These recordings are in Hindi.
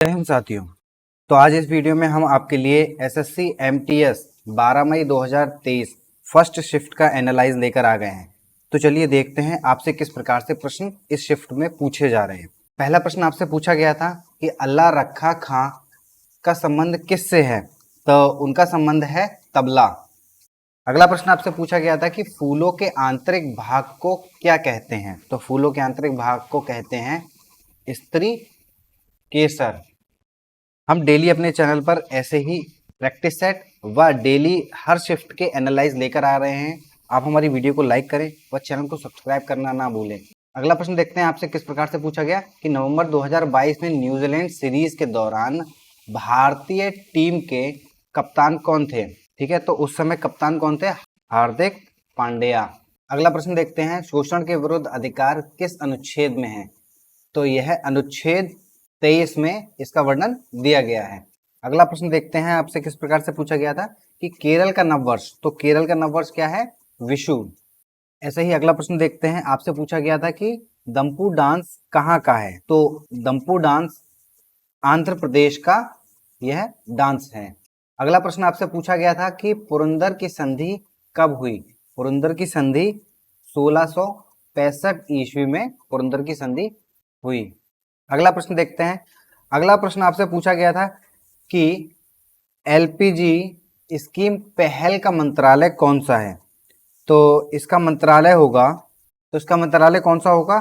जय हिंद साथियों। तो आज इस वीडियो में हम आपके लिए एसएससी एमटीएस 12 मई 2023 फर्स्ट शिफ्ट का एनालाइज लेकर आ गए हैं। तो चलिए देखते हैं आपसे किस प्रकार से प्रश्न इस शिफ्ट में पूछे जा रहे हैं। पहला प्रश्न आपसे पूछा गया था कि अल्लाह रखा खां का संबंध किससे है, तो उनका संबंध है तबला। अगला प्रश्न आपसे पूछा गया था कि फूलों के आंतरिक भाग को क्या कहते हैं, तो फूलों के आंतरिक भाग को कहते हैं स्त्री केसर। हम डेली अपने चैनल पर ऐसे ही प्रैक्टिस सेट व डेली हर शिफ्ट के एनालाइज लेकर आ रहे हैं। आप हमारी वीडियो को लाइक करें व चैनल को सब्सक्राइब करना ना भूलें। अगला प्रश्न देखते हैं आपसे किस प्रकार से पूछा गया कि नवंबर 2022 में न्यूजीलैंड सीरीज के दौरान भारतीय टीम के कप्तान कौन थे। ठीक है, तो उस समय कप्तान कौन थे? हार्दिक पांड्या। अगला प्रश्न देखते हैं शोषण के विरुद्ध अधिकार किस अनुच्छेद में है, तो यह अनुच्छेद 23 में इसका वर्णन दिया गया है। अगला प्रश्न देखते हैं आपसे किस प्रकार से पूछा गया था कि केरल का नववर्ष, तो केरल का नववर्ष क्या है? विशु। ऐसे ही अगला प्रश्न देखते हैं आपसे पूछा गया था कि दम्पू डांस कहाँ का है, तो दम्पू डांस आंध्र प्रदेश का यह डांस है। अगला प्रश्न आपसे पूछा गया था कि पुरंदर की संधि कब हुई। पुरंदर की संधि 1665 ईस्वी में पुरंदर की संधि हुई। अगला प्रश्न देखते हैं। अगला प्रश्न आपसे पूछा गया था कि एलपीजी स्कीम पहल का मंत्रालय कौन सा है, तो इसका मंत्रालय होगा, तो इसका मंत्रालय कौन सा होगा?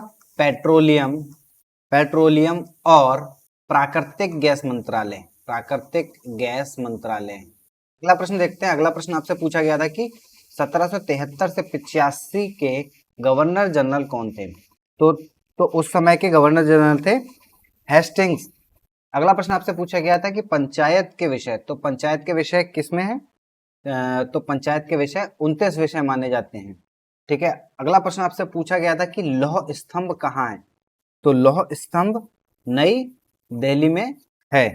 पेट्रोलियम और प्राकृतिक गैस मंत्रालय। प्राकृतिक गैस मंत्रालय। अगला प्रश्न देखते हैं। अगला प्रश्न आपसे पूछा गया था कि 1773 से 85 के गवर्नर जनरल कौन थे, तो उस समय के गवर्नर जनरल थे हेस्टिंग्स। अगला प्रश्न आपसे पूछा गया था कि पंचायत के विषय, तो पंचायत के विषय किसमें है? तो पंचायत के विषय 29 विषय माने जाते हैं। ठीक है। अगला प्रश्न आपसे पूछा गया था कि लौह स्तंभ कहाँ है, तो लौह स्तंभ नई दिल्ली में है।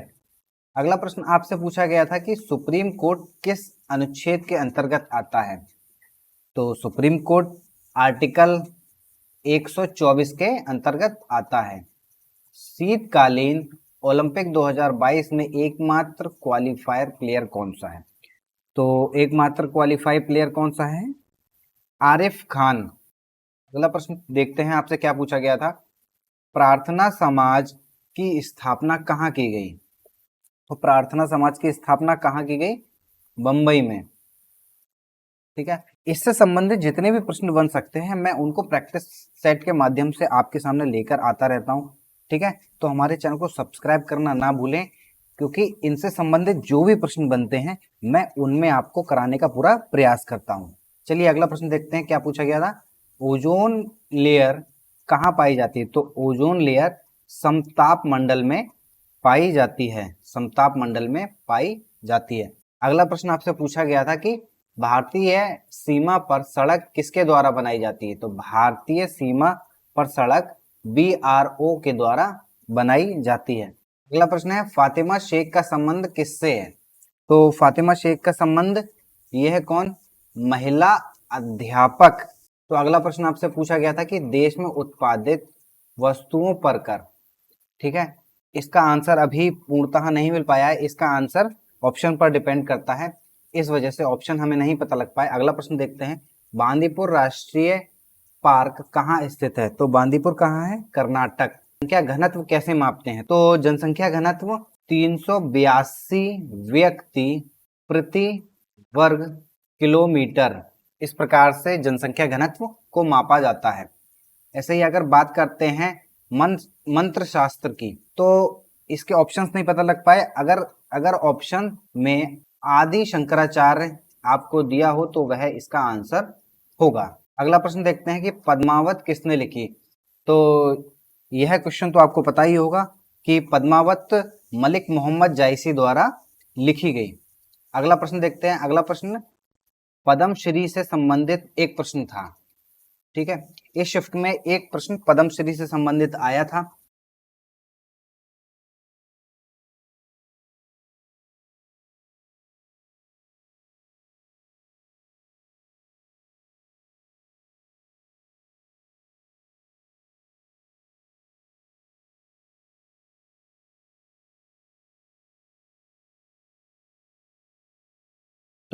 अगला प्रश्न आपसे पूछा गया था कि सुप्रीम कोर्ट किस अनुच्छेद के अंतर्गत आता है, तो सुप्रीम कोर्ट आर्टिकल 124 के अंतर्गत आता है। शीतकालीन ओलंपिक 2022 में एकमात्र क्वालिफायर प्लेयर कौन सा है, तो एकमात्र क्वालिफाई प्लेयर कौन सा है? आरिफ खान। अगला प्रश्न देखते हैं आपसे क्या पूछा गया था। प्रार्थना समाज की स्थापना कहाँ की गई, तो प्रार्थना समाज की स्थापना कहाँ की गई? बंबई में। ठीक है। इससे संबंधित जितने भी प्रश्न बन सकते हैं मैं उनको प्रैक्टिस सेट के माध्यम से आपके सामने लेकर आता रहता हूँ। ठीक है, तो हमारे चैनल को सब्सक्राइब करना ना भूलें, क्योंकि इनसे संबंधित जो भी प्रश्न बनते हैं मैं उनमें आपको कराने का पूरा प्रयास करता हूँ। चलिए अगला प्रश्न देखते हैं क्या पूछा गया था। ओजोन लेयर कहाँ पाई जाती है, तो ओजोन लेयर समताप मंडल में पाई जाती है। समताप मंडल में पाई जाती है। अगला प्रश्न आपसे पूछा गया था कि भारतीय सीमा पर सड़क किसके द्वारा बनाई जाती है, तो भारतीय सीमा पर सड़क BRO के द्वारा बनाई जाती है। अगला प्रश्न है फातिमा शेख का संबंध किससे है, तो फातिमा शेख का संबंध यह है कौन? महिला अध्यापक। तो अगला प्रश्न आपसे पूछा गया था कि देश में उत्पादित वस्तुओं पर कर। ठीक है, इसका आंसर अभी पूर्णतः नहीं मिल पाया है, इसका आंसर ऑप्शन पर डिपेंड करता है, इस वजह से ऑप्शन हमें नहीं पता लग पाए। अगला प्रश्न देखते हैं बांदीपुर राष्ट्रीय पार्क कहाँ स्थित है, तो बांदीपुर कहाँ है? कर्नाटक। जनसंख्या घनत्व कैसे मापते हैं, तो जनसंख्या घनत्व 382 व्यक्ति प्रति वर्ग किलोमीटर, इस प्रकार से जनसंख्या घनत्व को मापा जाता है। ऐसे ही अगर बात करते हैं मंत्र शास्त्र की, तो इसके ऑप्शंस नहीं पता लग पाए। अगर ऑप्शन में आदि शंकराचार्य आपको दिया हो तो वह इसका आंसर होगा। अगला प्रश्न देखते हैं कि पद्मावत किसने लिखी, तो यह क्वेश्चन तो आपको पता ही होगा कि पद्मावत मलिक मोहम्मद जायसी द्वारा लिखी गई। अगला प्रश्न देखते हैं। अगला प्रश्न पद्मश्री से संबंधित एक प्रश्न था। ठीक है, इस शिफ्ट में एक प्रश्न पद्मश्री से संबंधित आया था।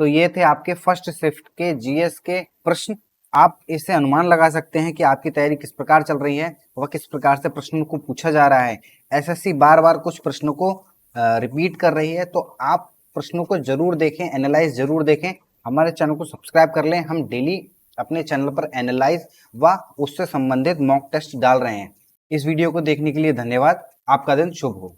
तो ये थे आपके फर्स्ट शिफ्ट के जीएस के प्रश्न। आप इससे अनुमान लगा सकते हैं कि आपकी तैयारी किस प्रकार चल रही है वह किस प्रकार से प्रश्नों को पूछा जा रहा है। एसएससी बार बार कुछ प्रश्नों को रिपीट कर रही है, तो आप प्रश्नों को जरूर देखें, एनालाइज जरूर देखें। हमारे चैनल को सब्सक्राइब कर लें। हम डेली अपने चैनल पर एनालाइज व उससे संबंधित मॉक टेस्ट डाल रहे हैं। इस वीडियो को देखने के लिए धन्यवाद। आपका दिन शुभ हो।